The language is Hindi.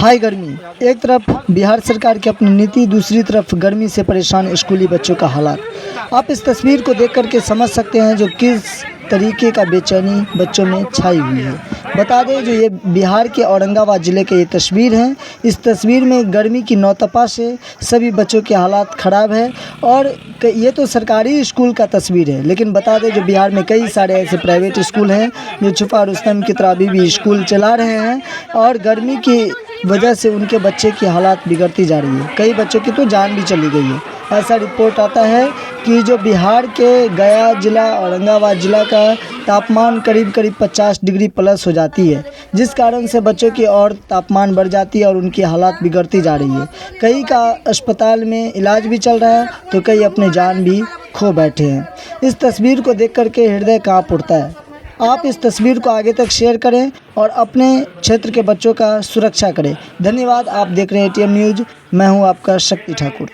हाय गर्मी। एक तरफ बिहार सरकार की अपनी नीति, दूसरी तरफ गर्मी से परेशान स्कूली बच्चों का हालात। आप इस तस्वीर को देख कर के समझ सकते हैं जो किस तरीके का बेचैनी बच्चों में छाई हुई है। बता दें जो ये बिहार के औरंगाबाद ज़िले की ये तस्वीर है। इस तस्वीर में गर्मी की नौतपा से सभी बच्चों के हालात ख़राब है और ये तो सरकारी स्कूल का तस्वीर है, लेकिन बता दें जो बिहार में कई सारे ऐसे प्राइवेट स्कूल हैं जो छुपा रुस्तम की तरह अभी भी स्कूल चला रहे हैं और गर्मी की वजह से उनके बच्चे की हालात बिगड़ती जा रही है। कई बच्चों की तो जान भी चली गई है। ऐसा रिपोर्ट आता है कि जो बिहार के गया ज़िला, औरंगाबाद ज़िला का तापमान करीब 50 डिग्री प्लस हो जाती है, जिस कारण से बच्चों की और तापमान बढ़ जाती है और उनकी हालात बिगड़ती जा रही है। कई का अस्पताल में इलाज भी चल रहा है तो कई अपने जान भी खो बैठे हैं। इस तस्वीर को देख कर के हृदय काँप उठता है। आप इस तस्वीर को आगे तक शेयर करें और अपने क्षेत्र के बच्चों का सुरक्षा करें। धन्यवाद। आप देख रहे हैं ATM न्यूज़। मैं हूं आपका शक्ति ठाकुर।